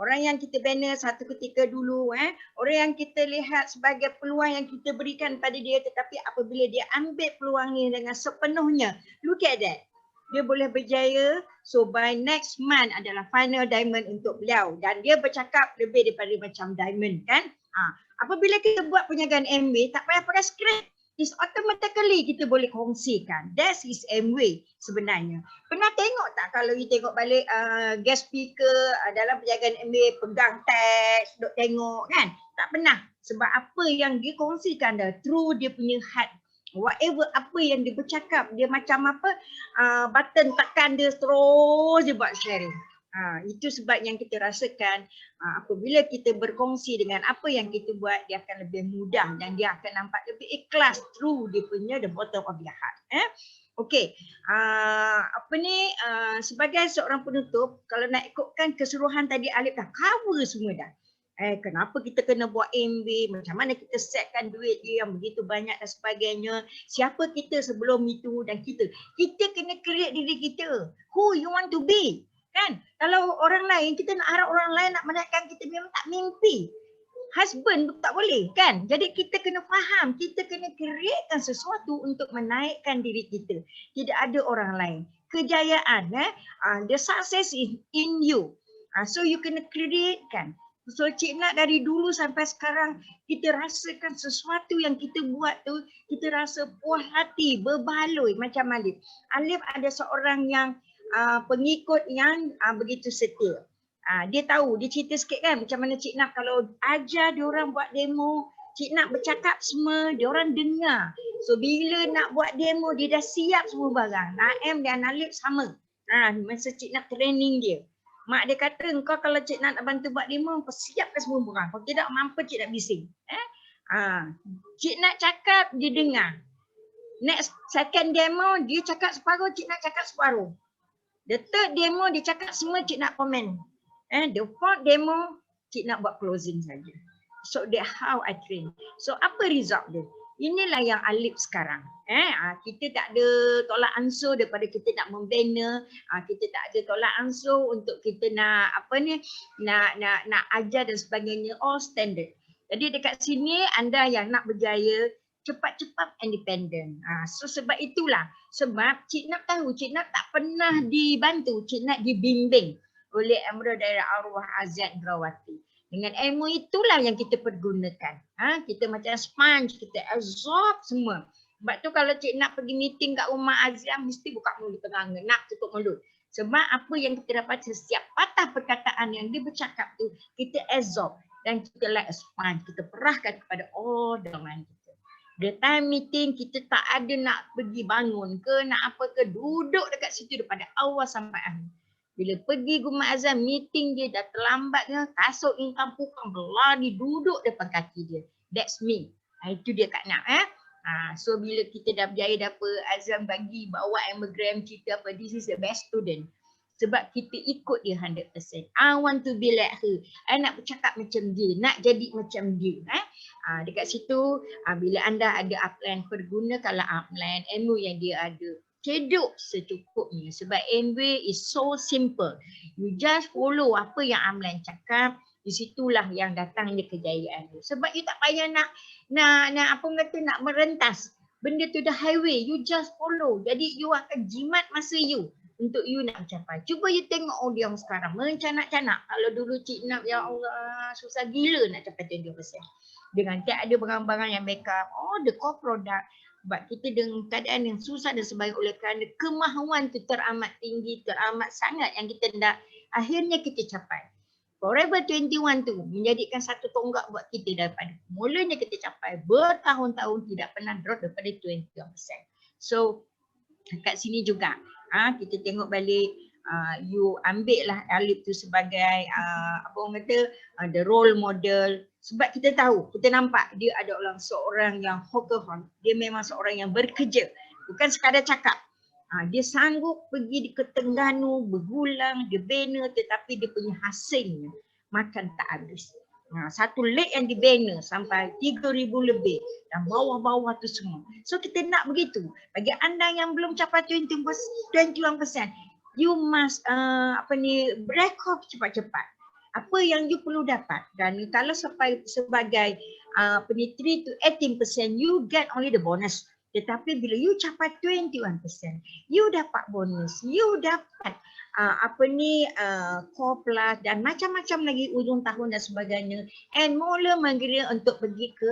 Orang yang kita bina satu ketika dulu, orang yang kita lihat sebagai peluang yang kita berikan pada dia, tetapi apabila dia ambil peluang ni dengan sepenuhnya, look at that. Dia boleh berjaya. So by next month adalah final diamond untuk beliau. Dan dia bercakap lebih daripada macam diamond kan. Apabila kita buat perniagaan MW, tak payah pakai skrip. It's automatically kita boleh kongsikan. That is MW sebenarnya. Pernah tengok tak kalau you tengok balik guest speaker dalam perniagaan MW pegang teks, duk tengok kan? Tak pernah. Sebab apa yang dia kongsikan dah through dia punya heart. Whatever apa yang dia bercakap, dia macam apa, button tekan dia terus dia buat sharing. Itu sebab yang kita rasakan apabila kita berkongsi dengan apa yang kita buat, dia akan lebih mudah dan dia akan nampak lebih ikhlas through dia punya the bottom of their heart. Okey, sebagai seorang penutup, kalau nak ikutkan keseluruhan tadi Alif dah cover semua dah. Kenapa kita kena buat MB, macam mana kita setkan duit dia yang begitu banyak dan sebagainya, siapa kita sebelum itu dan kita kena create diri kita, who you want to be kan. Kalau orang lain, kita nak harap orang lain nak menaikkan kita, memang tak mimpi. Husband tak boleh kan. Jadi kita kena faham, kita kena createkan sesuatu untuk menaikkan diri kita. Tidak ada orang lain. Kejayaan, the success is in you. So you kena create kan. So Cik Nat dari dulu sampai sekarang kita rasakan sesuatu yang kita buat tu, kita rasa puas hati, berbaloi macam Alif. Alif ada seorang yang pengikut yang begitu setia. Dia tahu, dia cerita sikit kan macam mana Cik Nat kalau ajar diorang buat demo, Cik Nat bercakap semua, diorang dengar. So bila nak buat demo, dia dah siap semua barang. Naim dan Alif sama. Masa Cik Nat training dia. Mak dia kata, engkau kalau Cik Nat nak bantu buat demo, kau siapkan semua barang. Kalau tidak mampu Cik Nat bising. Cik Nat cakap, dia dengar. Next second demo, dia cakap separuh, Cik Nat cakap separuh. The third demo, dia cakap semua, Cik Nat komen. The fourth demo, Cik Nat buat closing saja. So that's how I train. So apa result dia? Inilah yang Alif sekarang. Kita tak ada tolak ansur daripada kita nak membina. Kita tak ada tolak ansur untuk kita nak nak ajar dan sebagainya. All standard. Jadi dekat sini anda yang nak berjaya, cepat-cepat independent. So sebab itulah. Sebab Cik Nat tahu, Cik Nat tak pernah dibantu. Cik Nat dibimbing oleh Emrah Daerah Arwah Azad Grawati. Dengan ilmu itulah yang kita pergunakan. Kita macam sponge, kita absorb semua. Sebab tu kalau Cik Nat pergi meeting kat rumah Azam, mesti buka mulut tengah, nak tutup mulut. Sebab apa yang kita dapat setiap patah perkataan yang dia bercakap tu, kita absorb. Dan kita like a sponge, kita perahkan kepada orang kita. The time meeting, kita tak ada nak pergi bangun ke, nak apa ke, duduk dekat situ daripada awal sampai akhir. Bila pergi Guma Azam, meeting dia dah terlambat ke, kasut ingkang pukang berlari duduk depan kaki dia. That's me. Itu dia Kak Nat. So bila kita dah berjaya dapat, Azam bagi bawa anagram cerita apa, this is the best student. Sebab kita ikut dia 100%. I want to be like her. I nak bercakap macam dia, nak jadi macam dia. Dekat situ, bila anda ada upline, pergunakanlah upline, ilmu yang dia ada. Cedok secukupnya sebab MW is so simple. You just follow apa yang Amlan cakap, di situlah yang datangnya kejayaan tu. Sebab you tak payah nak apa kata nak merentas. Benda tu dah highway, you just follow. Jadi you akan jimat masa you untuk you nak mencapai. Cuba you tengok audience sekarang, mencanak-canak. Kalau dulu Cik Nat, ya Allah, susah gila nak capai 20%. Dengan tak ada barang-barang yang backup, the core product. Sebab kita dengan keadaan yang susah dan sebagainya oleh kerana kemahuan itu teramat tinggi, teramat sangat yang kita nak, akhirnya kita capai. Forever 21 tu menjadikan satu tonggak buat kita daripada mulanya kita capai bertahun-tahun tidak pernah drop daripada 21%. So kat sini juga kita tengok balik, you ambil lah Alif tu sebagai apa orang kata the role model. Sebab kita tahu, kita nampak dia ada seorang yang hokahon. Dia memang seorang yang bekerja. Bukan sekadar cakap. Dia sanggup pergi ke Terengganu, bergulang, dia bina, tetapi dia punya hasilnya makan tak habis. Satu leg yang dibina sampai 3,000 lebih dan bawah-bawah tu semua. So kita nak begitu. Bagi anda yang belum capai 21%, you must break off cepat-cepat. Apa yang you perlu dapat. Dan kalau sebagai 3 to 18%, you get only the bonus. Tetapi bila you capai 21%, you dapat bonus, you dapat core plus dan macam-macam lagi ujung tahun dan sebagainya. And mula mengira untuk pergi ke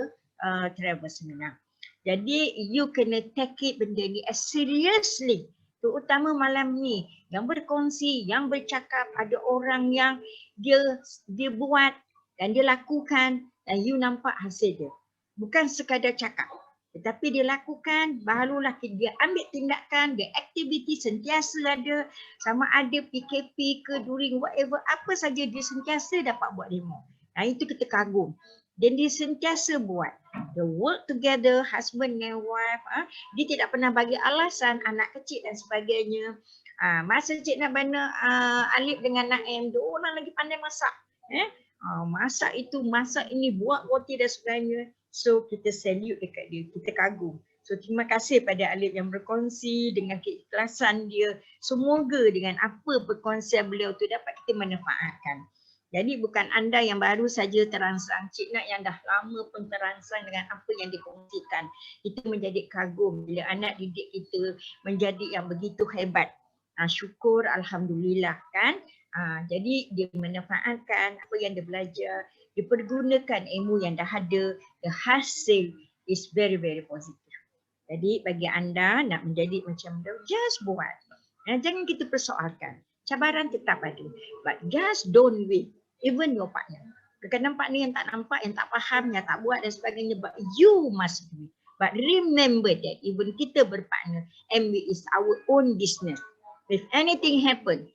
travel seminar. Jadi you kena take it benda ni as seriously. Terutama malam ni yang berkongsi, yang bercakap, ada orang yang dia buat dan dia lakukan dan you nampak hasil dia. Bukan sekadar cakap. Tetapi dia lakukan, barulah dia ambil tindakan, dia aktiviti sentiasa ada, sama ada PKP ke during whatever, apa saja dia sentiasa dapat buat demo. Nah, itu kita kagum. Dan dia sentiasa buat. They work together, husband and wife. Dia tidak pernah bagi alasan anak kecil dan sebagainya. Masa Cik nak bina Alif dengan Naim, dua orang lagi pandai masak. Masak itu, masak ini, buat roti dan sebagainya. So kita salute dekat dia, kita kagum. So terima kasih pada Alif yang berkongsi dengan keikhlasan dia. Semoga dengan apa perkongsian beliau tu dapat kita manfaatkan. Jadi bukan anda yang baru saja terangsang, Cik Nak yang dah lama pun terangsang dengan apa yang dikongsikan. Kita menjadi kagum bila anak didik kita menjadi yang begitu hebat. Syukur Alhamdulillah kan. Jadi dia manfaatkan apa yang dia belajar, dia pergunakan ilmu yang dah ada, the hasil is very very positive. Jadi bagi anda nak menjadi macam dia, just buat. Jangan kita persoalkan. Cabaran tetap ada. But just don't wait. Even your partner. Kadang-kadang partner yang tak nampak, yang tak faham, yang tak buat dan sebagainya. But you must do it. But remember that even kita berpartner, MB is our own business. If anything happen,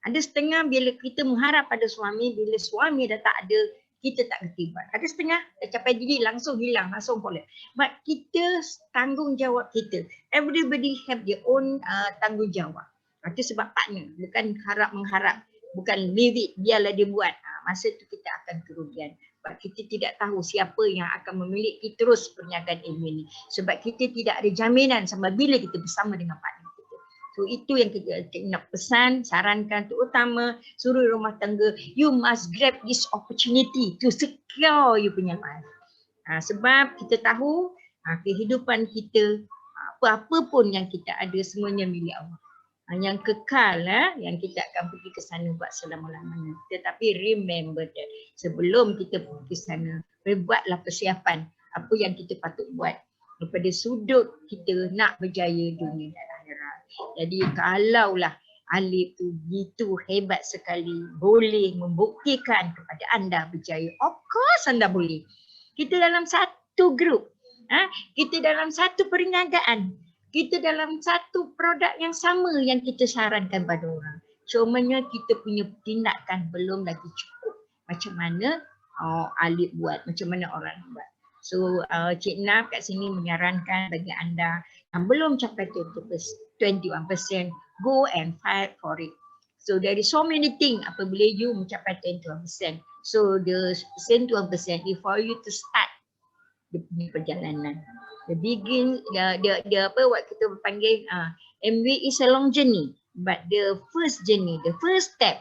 ada setengah bila kita mengharap pada suami, bila suami dah tak ada, kita tak ketibat. Ada setengah dah capai diri, langsung hilang, langsung polek. But kita tanggungjawab kita. Everybody have their own tanggungjawab. Itu sebab partner, bukan mengharap, bukan leave it, biarlah dia buat. Masa tu kita akan kerugian. Sebab kita tidak tahu siapa yang akan memiliki terus perniagaan ilmu ini. Sebab kita tidak ada jaminan sampai bila kita bersama dengan partner kita. So itu yang kita nak pesan, sarankan terutama suri rumah tangga, you must grab this opportunity to secure you punya life. Sebab kita tahu kehidupan kita, apa-apa pun yang kita ada semuanya milik Allah. Yang kekal yang kita akan pergi ke sana buat selama-lamanya. Tetapi remember that sebelum kita pergi ke sana, buatlah persiapan apa yang kita patut buat daripada sudut kita nak berjaya dunia dan akhirat. Jadi kalaulah Alif tu begitu hebat sekali, boleh membuktikan kepada anda berjaya, of course anda boleh. Kita dalam satu grup, kita dalam satu perniagaan, kita dalam satu produk yang sama yang kita sarankan pada orang. Cumanya kita punya tindakan belum lagi cukup. Macam mana Alif buat, macam mana orang buat. So Cik Naf kat sini menyarankan bagi anda yang belum capai 21%, go and fight for it. So there is so many things apabila you mencapai 21%. So the 21% is for you to start the perjalanan. The begin, what kita panggil MV is a long journey, but the first journey, the first step,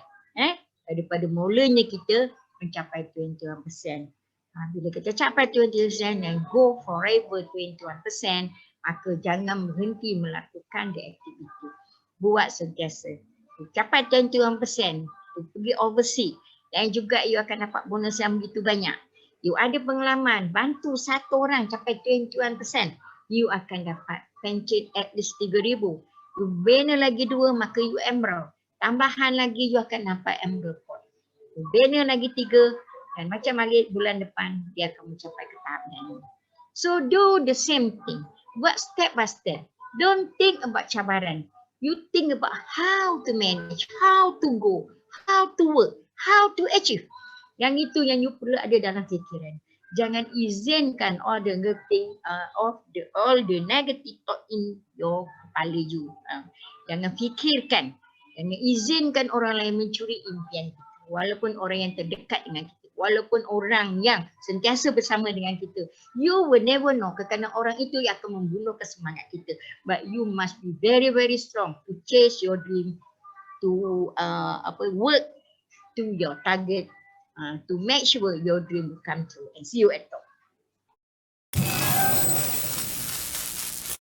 daripada mulanya kita mencapai 21%. Bila kita capai 21% dan go forever 21%, maka jangan berhenti melakukan the activity. Buat sentiasa. Capai 21%, pergi overseas dan juga you akan dapat bonus yang begitu banyak. You ada pengalaman, bantu satu orang capai 21%, you akan dapat pencet at least 3,000. You bina lagi 2, maka you emerald. Tambahan lagi, you akan dapat emerald point. You bina lagi 3, dan macam lagi bulan depan, dia akan mencapai ke tahap yang ini. So do the same thing. Buat step by step. Don't think about cabaran. You think about how to manage, how to go, how to work, how to achieve. Yang itu yang you perlu ada dalam fikiran. Jangan izinkan all the negative thought in your kepala you. Jangan fikirkan. Jangan izinkan orang lain mencuri impian kita. Walaupun orang yang terdekat dengan kita. Walaupun orang yang sentiasa bersama dengan kita. You will never know. Kerana orang itu yang akan membunuh kesemangat kita. But you must be very very strong to chase your dream. To work to your target. to make sure your dream will come true. And see you at top.